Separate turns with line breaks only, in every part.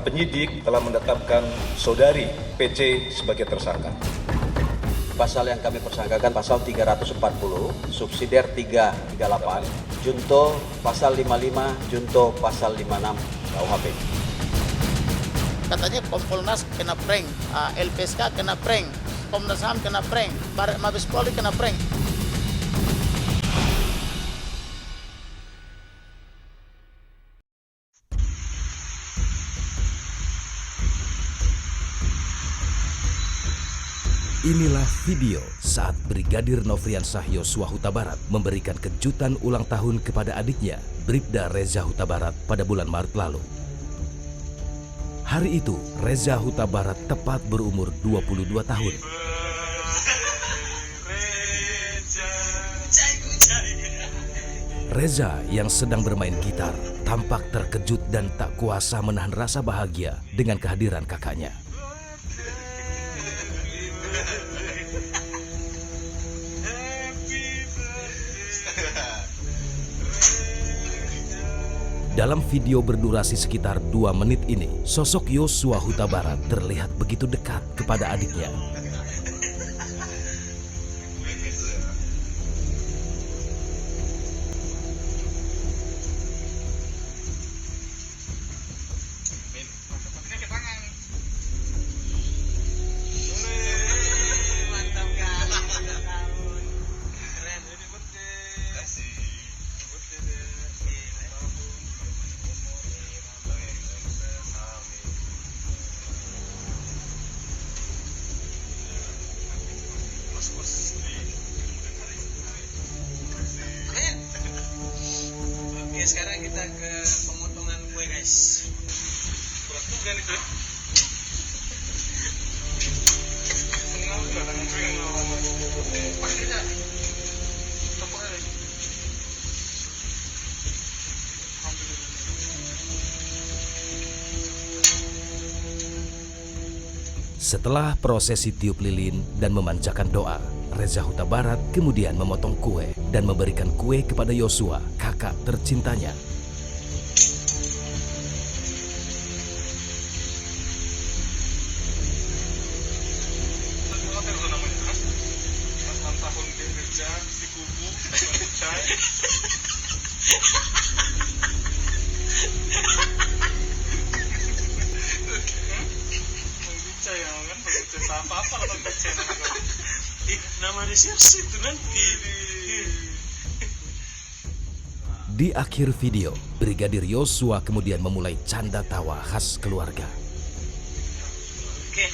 penyidik telah menetapkan saudari PC sebagai tersangka.
Pasal yang kami persangkakan pasal 340, subsidiar 338, junto pasal 55, junto pasal 56 KUHP.
Katanya Kompolnas kena prank, LPSK kena prank, Komnas HAM kena prank, Mabes Polri kena prank.
Inilah video saat Brigadir Nofriansah Yosua Huta Barat memberikan kejutan ulang tahun kepada adiknya, Bribda Reza Huta Barat pada bulan Maret lalu. Hari itu, Reza Huta Barat tepat berumur 22 tahun. Reza yang sedang bermain gitar tampak terkejut dan tak kuasa menahan rasa bahagia dengan kehadiran kakaknya. Dalam video berdurasi sekitar 2 menit ini, sosok Yosua Huta Barat terlihat begitu dekat kepada adiknya.
Oke, sekarang kita ke pemotongan kue, guys. Berat juga nih, tuh.
Setelah prosesi tiup lilin dan memanjakan doa, Reza Huta Barat kemudian memotong kue dan memberikan kue kepada Yosua, kakak tercintanya.
Nama resepsi itu nanti.
Di akhir video, Brigadir Yosua kemudian memulai canda tawa khas keluarga.
Oke.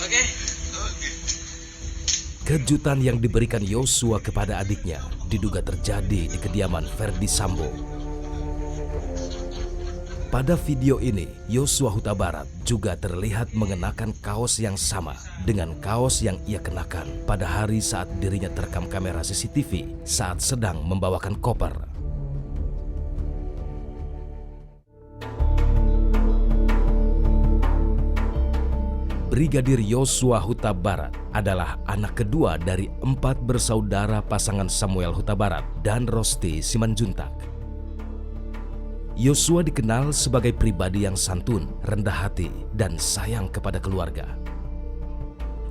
Oke.
Kejutan yang diberikan Yosua kepada adiknya diduga terjadi di kediaman Verdi Sambo. Pada video ini, Yosua Huta Barat juga terlihat mengenakan kaos yang sama dengan kaos yang ia kenakan pada hari saat dirinya terekam kamera CCTV saat sedang membawakan koper. Brigadir Yosua Huta Barat adalah anak kedua dari 4 bersaudara pasangan Samuel Huta Barat dan Rosti Simanjuntak. Yosua dikenal sebagai pribadi yang santun, rendah hati, dan sayang kepada keluarga.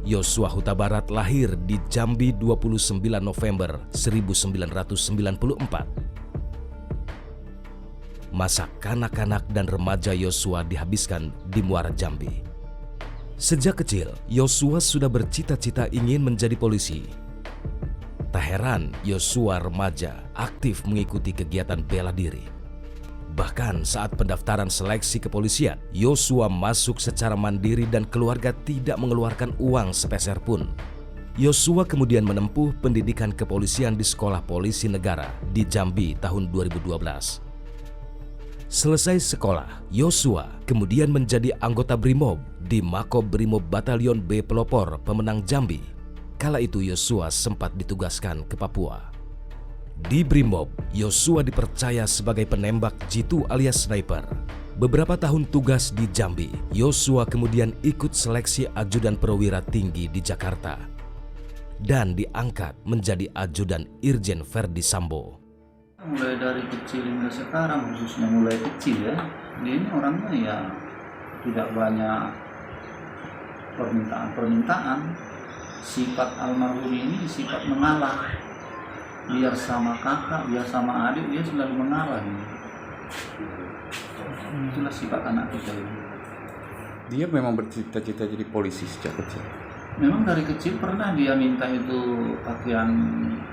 Yosua Huta Barat lahir di Jambi 29 November 1994. Masa kanak-kanak dan remaja Yosua dihabiskan di Muara Jambi. Sejak kecil, Yosua sudah bercita-cita ingin menjadi polisi. Tak heran, Yosua remaja aktif mengikuti kegiatan bela diri. Bahkan saat pendaftaran seleksi kepolisian, Yosua masuk secara mandiri dan keluarga tidak mengeluarkan uang sepeser pun. Yosua kemudian menempuh pendidikan kepolisian di Sekolah Polisi Negara di Jambi tahun 2012. Selesai sekolah, Yosua kemudian menjadi anggota Brimob di Makobrimob Batalion B Pelopor Pemenang Jambi. Kala itu Yosua sempat ditugaskan ke Papua. Di Brimob, Yosua dipercaya sebagai penembak jitu alias sniper. Beberapa tahun tugas di Jambi, Yosua kemudian ikut seleksi ajudan perwira tinggi di Jakarta dan diangkat menjadi ajudan Irjen Verdi Sambo.
Mulai dari kecil hingga sekarang, khususnya mulai kecil ya, dia ini orangnya ya tidak banyak permintaan. Sifat almarhum ini sifat mengalah. Biar sama kakak, biar sama adik, dia selalu mengalah. Itulah sifat anak kita ini.
Dia memang bercita-cita jadi polisi sejak kecil.
Memang dari kecil pernah dia minta itu pakaian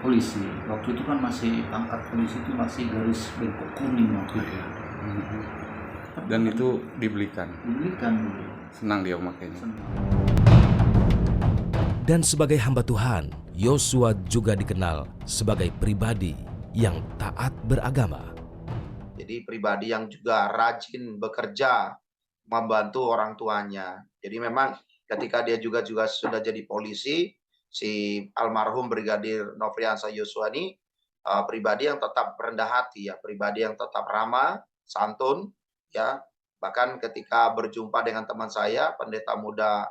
polisi. Waktu itu kan masih pangkat polisi itu masih garis bengkok kuning waktu itu.
Dan itu dibelikan.
Dibelikan dulu.
Senang dia memakainya.
Dan sebagai hamba Tuhan, Yosua juga dikenal sebagai pribadi yang taat beragama.
Jadi pribadi yang juga rajin bekerja, membantu orang tuanya. Jadi memang ketika dia juga sudah jadi polisi, si almarhum Brigadir Nofriansah Yosua ini pribadi yang tetap rendah hati ya, pribadi yang tetap ramah, santun ya. Bahkan ketika berjumpa dengan teman saya, pendeta muda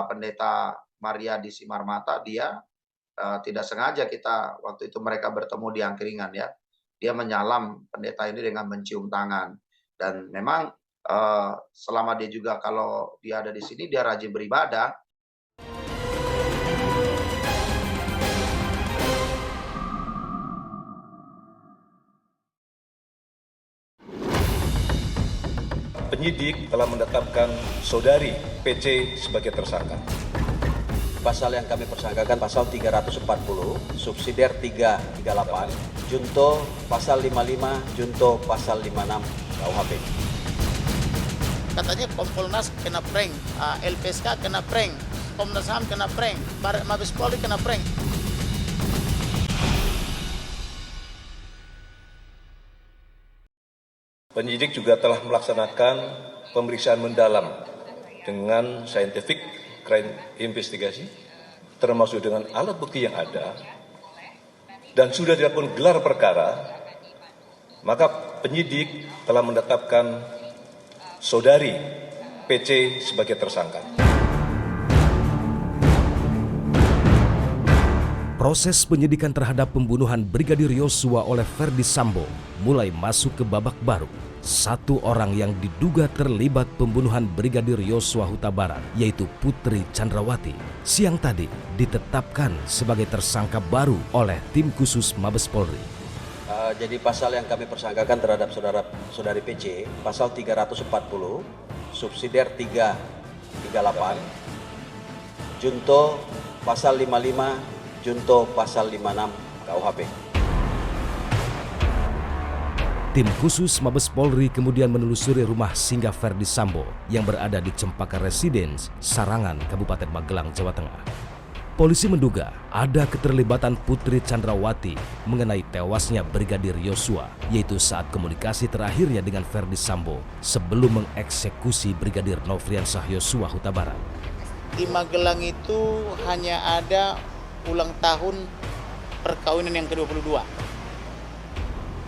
Pendeta Maria di Simarmata, dia tidak sengaja waktu itu mereka bertemu di angkringan ya. Dia menyalam pendeta ini dengan mencium tangan. Dan memang selama dia juga kalau dia ada di sini, dia rajin beribadah.
Penyidik telah menetapkan saudari PC sebagai tersangka.
Pasal yang kami persangkakan pasal 340, subsidiar 338, junto pasal 55, junto pasal 56 KUHP.
Katanya Kompolnas kena prank, LPSK kena prank, Komnas HAM kena prank, Mabes Polri kena prank.
Penyidik juga telah melaksanakan pemeriksaan mendalam dengan scientific crime investigasi, termasuk dengan alat bukti yang ada, dan sudah dilakukan gelar perkara, maka penyidik telah menetapkan saudari PC sebagai tersangka.
Proses penyidikan terhadap pembunuhan Brigadir Yosua oleh Ferdi Sambo mulai masuk ke babak baru. Satu orang yang diduga terlibat pembunuhan Brigadir Yosua Huta Barat, yaitu Putri Chandrawati, siang tadi ditetapkan sebagai tersangka baru oleh tim khusus Mabes Polri.
Jadi pasal yang kami persangkakan terhadap saudari PC, pasal 340, subsidiar 338, junto pasal 55, junto pasal 56 KUHP.
Tim khusus Mabes Polri kemudian menelusuri rumah singgah Ferdi Sambo yang berada di Cempaka Residence, Sarangan, Kabupaten Magelang, Jawa Tengah. Polisi menduga ada keterlibatan Putri Chandrawati mengenai tewasnya Brigadir Yosua, yaitu saat komunikasi terakhirnya dengan Ferdi Sambo sebelum mengeksekusi Brigadir Nofriansah Yosua Huta Barat.
Di Magelang itu hanya ada ulang tahun perkawinan yang ke-22.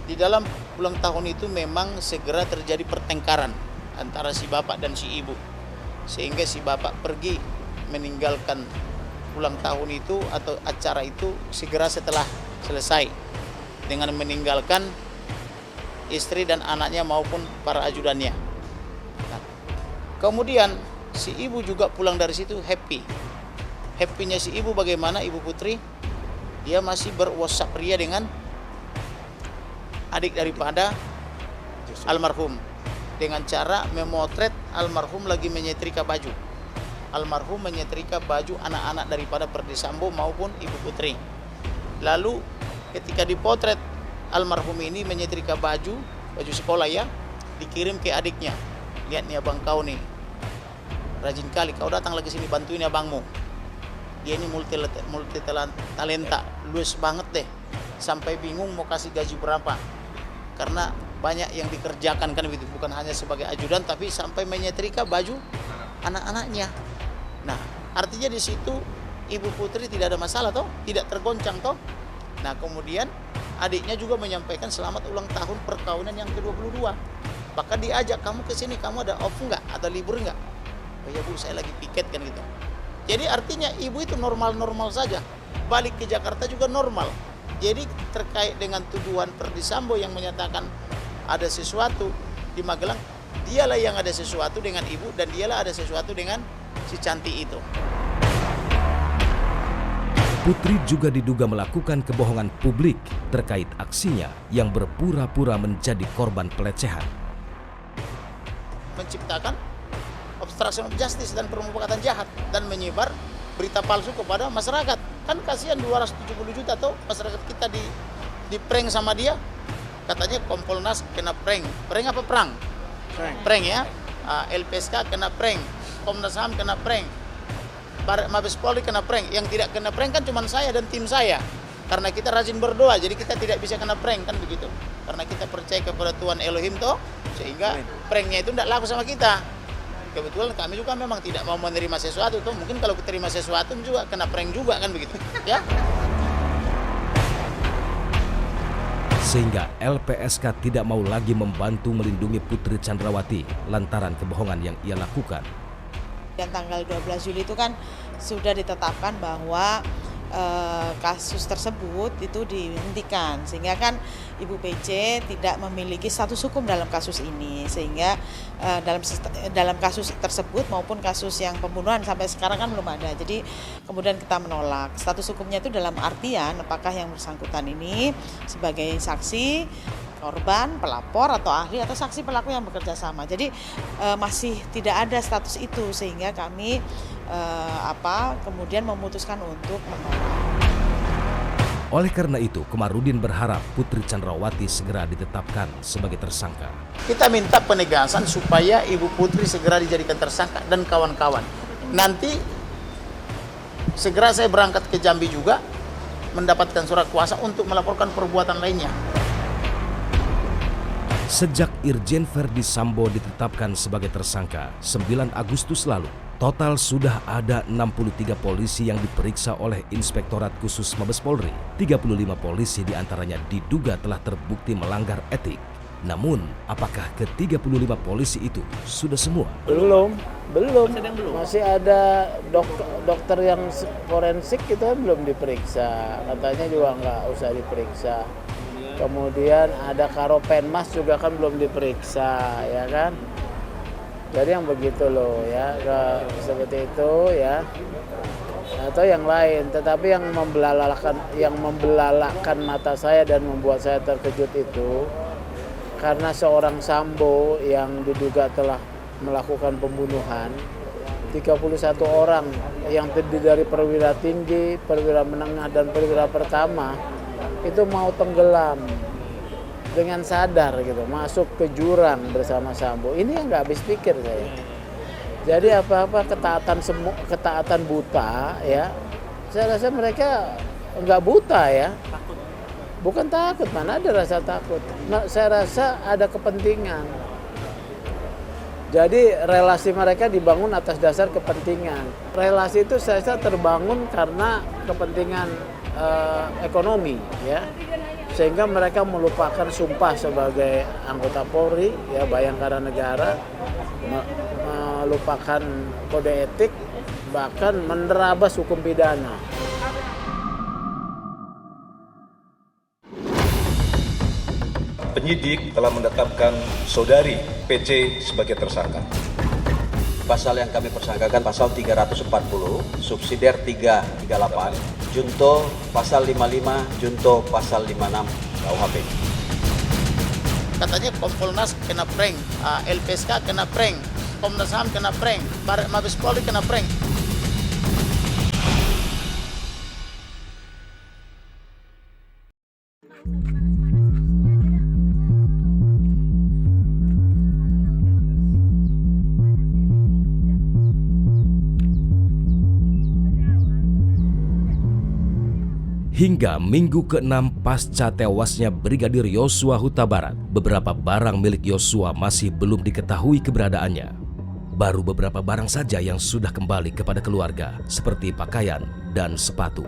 Di dalam ulang tahun itu memang segera terjadi pertengkaran antara si bapak dan si ibu. Sehingga si bapak pergi meninggalkan ulang tahun itu atau acara itu segera setelah selesai dengan meninggalkan istri dan anaknya maupun para ajudannya. Nah, kemudian si ibu juga pulang dari situ happy. Happy-nya si ibu bagaimana, Ibu Putri? Dia masih ber-WhatsApp ria dengan adik daripada almarhum dengan cara memotret almarhum lagi menyetrika baju. Almarhum menyetrika baju anak-anak daripada Ferdi Sambo maupun Ibu Putri. Lalu ketika dipotret almarhum ini menyetrika baju sekolah ya, dikirim ke adiknya. Lihat nih abang kau nih, rajin kali kau datang lagi sini bantuin abangmu. Dia ini multi talenta, luas banget deh. Sampai bingung mau kasih gaji berapa. Karena banyak yang dikerjakan kan begitu, bukan hanya sebagai ajudan tapi sampai menyetrika baju anak-anaknya. Nah, artinya di situ Ibu Putri tidak ada masalah toh, tidak tergoncang toh. Nah, kemudian adiknya juga menyampaikan selamat ulang tahun perkawinan yang ke-22. Bahkan diajak, kamu ke sini, kamu ada off enggak? Ada libur enggak? Oh ya Bu, saya lagi piket kan gitu. Jadi artinya ibu itu normal-normal saja. Balik ke Jakarta juga normal. Jadi terkait dengan tuduhan Ferdi Sambo yang menyatakan ada sesuatu di Magelang, dialah yang ada sesuatu dengan ibu dan dialah ada sesuatu dengan si Cantik itu.
Putri juga diduga melakukan kebohongan publik terkait aksinya yang berpura-pura menjadi korban pelecehan.
Menciptakan obstruction of justice dan permufakatan jahat dan menyebar berita palsu kepada masyarakat. Kan kasihan 270 juta tuh masyarakat kita di prank sama dia. Katanya Kompolnas kena prank. Prank apa perang? Prank ya. LPSK kena prank. Komnas HAM kena prank. Mabes Polri kena prank. Yang tidak kena prank kan cuma saya dan tim saya. Karena kita rajin berdoa, jadi kita tidak bisa kena prank kan begitu. Karena kita percaya kepada Tuhan Elohim toh, sehingga pranknya itu tidak laku sama kita. Kebetulan kami juga memang tidak mau menerima sesuatu tuh. Mungkin kalau terima sesuatu juga kena prank juga kan begitu. Ya.
Sehingga LPSK tidak mau lagi membantu melindungi Putri Chandrawati lantaran kebohongan yang ia lakukan.
Dan tanggal 12 Juli itu kan sudah ditetapkan bahwa kasus tersebut itu dihentikan, sehingga kan Ibu PC tidak memiliki status hukum dalam kasus ini, sehingga dalam kasus tersebut maupun kasus yang pembunuhan sampai sekarang kan belum ada. Jadi kemudian kita menolak status hukumnya itu dalam artian apakah yang bersangkutan ini sebagai saksi, korban, pelapor atau ahli atau saksi pelaku yang bekerja sama. Jadi masih tidak ada status itu, sehingga kami kemudian memutuskan untuk menolak.
Oleh karena itu, Komarudin berharap Putri Chandrawati segera ditetapkan sebagai tersangka.
Kita minta penegasan supaya Ibu Putri segera dijadikan tersangka dan kawan-kawan. Nanti segera saya berangkat ke Jambi juga mendapatkan surat kuasa untuk melaporkan perbuatan lainnya.
Sejak Irjen Ferdi Sambo ditetapkan sebagai tersangka 9 Agustus lalu, total sudah ada 63 polisi yang diperiksa oleh Inspektorat Khusus Mabes Polri. 35 polisi diantaranya diduga telah terbukti melanggar etik. Namun, apakah ke-35 polisi itu sudah semua?
Belum. Masih ada dokter yang forensik itu belum diperiksa. Katanya juga nggak usah diperiksa. Kemudian ada Karopenmas juga kan belum diperiksa, ya kan? Jadi yang begitu loh ya, seperti itu ya. Atau yang lain, tetapi yang membelalakkan mata saya dan membuat saya terkejut itu karena seorang Sambo yang diduga telah melakukan pembunuhan 31 orang yang terdiri dari perwira tinggi, perwira menengah dan perwira pertama itu mau tenggelam dengan sadar gitu, masuk ke jurang bersama Sambo. Ini yang nggak habis pikir saya. Jadi apa-apa ketaatan buta ya, saya rasa mereka nggak buta ya. Bukan takut, mana ada rasa takut. Nah, saya rasa ada kepentingan. Jadi relasi mereka dibangun atas dasar kepentingan. Relasi itu saya rasa terbangun karena kepentingan ekonomi ya. Sehingga mereka melupakan sumpah sebagai anggota Polri ya, Bayangkara Negara, melupakan kode etik, bahkan menerabas hukum pidana.
Penyidik telah menetapkan saudari PC sebagai tersangka.
Pasal yang kami persangkakan pasal 340, subsidiar 338, junto pasal 55, junto pasal 56 KUHP.
Katanya Kompolnas kena prank, LPSK kena prank, Komnas HAM kena prank, Mabes Polri kena prank.
Hingga minggu ke-6 pasca tewasnya Brigadir Yosua Huta Barat, beberapa barang milik Yosua masih belum diketahui keberadaannya. Baru beberapa barang saja yang sudah kembali kepada keluarga, seperti pakaian dan sepatu.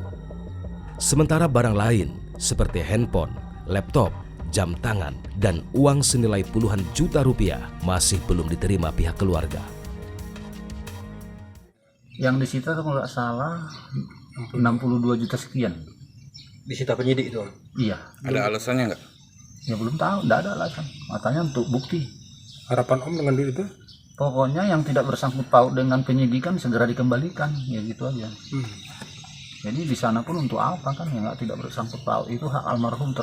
Sementara barang lain, seperti handphone, laptop, jam tangan, dan uang senilai puluhan juta rupiah masih belum diterima pihak keluarga.
Yang disita kalau nggak salah 62 juta sekian.
disita penyidik itu?
Iya.
Ada alasannya nggak?
Ya belum tahu, tidak ada alasan. Matanya untuk bukti.
Harapan Om dengan duit itu?
Pokoknya yang tidak bersangkut paut dengan penyidikan segera dikembalikan, ya gitu aja. Jadi di sana pun untuk apa kan ya nggak tidak bersangkut paut, itu hak almarhum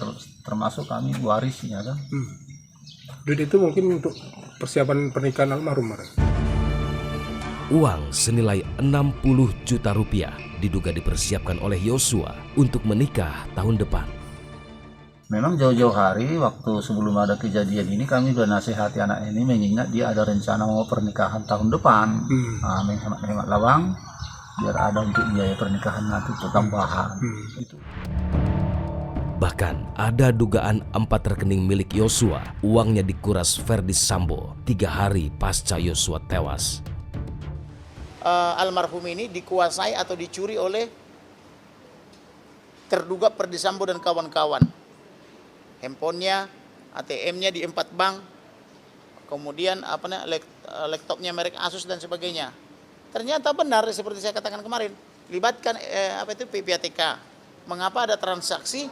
termasuk kami warisnya kan.
Duit itu mungkin untuk persiapan pernikahan almarhum.
Uang senilai 60 juta rupiah diduga dipersiapkan oleh Yosua untuk menikah tahun depan.
Memang jauh-jauh hari waktu sebelum ada kejadian ini kami sudah nasihati anak ini mengingat dia ada rencana mau pernikahan tahun depan. Menghemat lawang biar ada untuk biaya pernikahan nanti itu tambahan.
Bahkan ada dugaan 4 rekening milik Yosua, uangnya dikuras Ferdi Sambo 3 hari pasca Yosua tewas.
Almarhum ini dikuasai atau dicuri oleh terduga Ferdi Sambo dan kawan-kawan. Handphonenya, ATM-nya di 4 bank, kemudian laptopnya merek Asus dan sebagainya. Ternyata benar seperti saya katakan kemarin, libatkan PPATK. Mengapa ada transaksi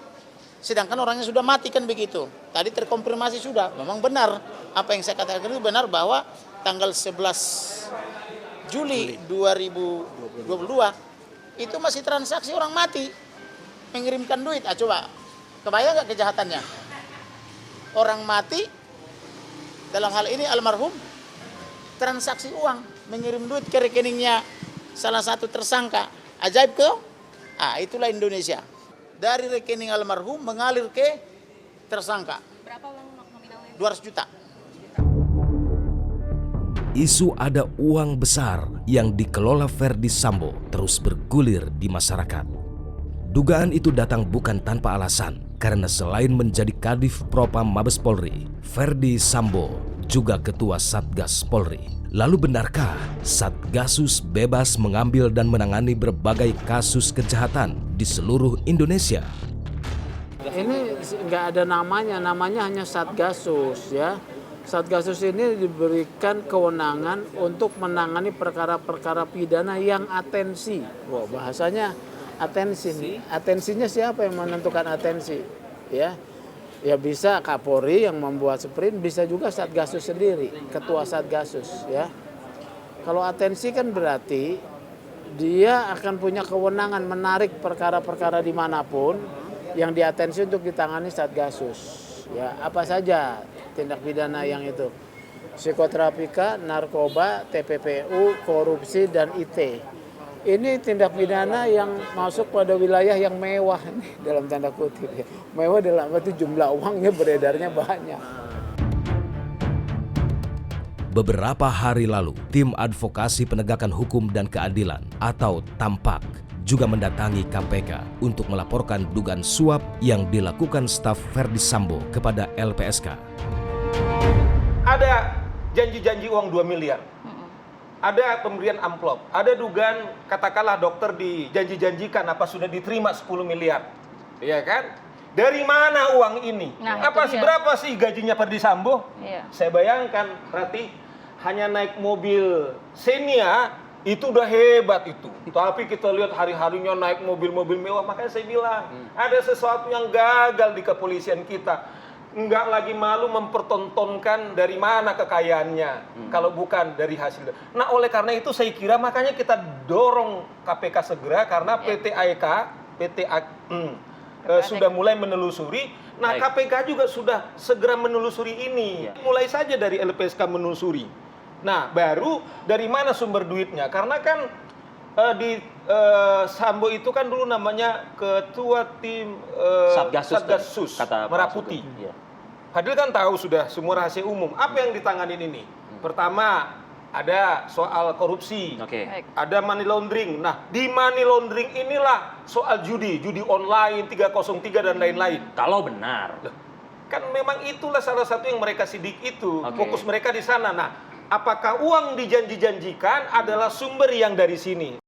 sedangkan orangnya sudah mati kan begitu. Tadi terkonfirmasi sudah, memang benar apa yang saya katakan itu benar bahwa tanggal 11 Juli 2022 itu masih transaksi orang mati mengirimkan duit. Coba kebayang nggak kejahatannya? Orang mati, dalam hal ini almarhum, transaksi uang, mengirim duit ke rekeningnya salah satu tersangka. Ajaib ke? Itulah Indonesia. Dari rekening almarhum mengalir ke tersangka. Berapa uang nominalnya? 200 juta.
Isu ada uang besar yang dikelola Ferdi Sambo terus bergulir di masyarakat. Dugaan itu datang bukan tanpa alasan, karena selain menjadi Kadif Propam Mabes Polri, Ferdi Sambo juga Ketua Satgas Polri. Lalu benarkah Satgasus bebas mengambil dan menangani berbagai kasus kejahatan di seluruh Indonesia?
Ini nggak ada namanya hanya Satgasus ya. Satgasus ini diberikan kewenangan untuk menangani perkara-perkara pidana yang atensi. Wah, bahasanya atensi nih. Atensinya siapa yang menentukan atensi? Ya bisa Kapolri yang membuat sprint, bisa juga Satgasus sendiri, Ketua Satgasus ya. Kalau atensi kan berarti dia akan punya kewenangan menarik perkara-perkara dimanapun yang diatensi untuk ditangani Satgasus. Ya, apa saja tindak pidana yang itu? Psikoterapika, narkoba, TPPU, korupsi, dan IT. Ini tindak pidana yang masuk pada wilayah yang mewah nih, dalam tanda kutip. Mewah dalam arti jumlah uangnya beredarnya banyak.
Beberapa hari lalu, Tim Advokasi Penegakan Hukum dan Keadilan atau TAMPAK juga mendatangi KPK untuk melaporkan dugaan suap yang dilakukan staf Ferdi Sambo kepada LPSK.
Ada janji-janji uang 2 miliar. Ada pemberian amplop, ada dugaan katakanlah dokter dijanji-janjikan apa sudah diterima 10 miliar. Iya kan? Dari mana uang ini? Berapa sih gajinya Ferdi Sambo? Saya bayangkan berarti hanya naik mobil Xenia itu udah hebat itu. Tapi kita lihat hari-harinya naik mobil-mobil mewah, makanya saya bilang ada sesuatu yang gagal di kepolisian kita. Enggak lagi malu mempertontonkan dari mana kekayaannya kalau bukan dari hasil. Nah, oleh karena itu saya kira makanya kita dorong KPK segera karena PT AEK sudah mulai menelusuri. Nah, KPK juga sudah segera menelusuri ini. Mulai saja dari LPSK menelusuri. Nah, baru dari mana sumber duitnya? Karena kan Sambo itu kan dulu namanya Ketua Tim Satgasus Merah Putih. Padahal kan tahu sudah semua rahasia umum. Apa yang ditanganin ini? Pertama, ada soal korupsi, ada money laundering. Nah, di money laundering inilah soal judi online, 303 dan lain-lain.
Kalau benar.
Kan memang itulah salah satu yang mereka sidik itu. Fokus mereka di sana. Nah, apakah uang dijanji-janjikan adalah sumber yang dari sini?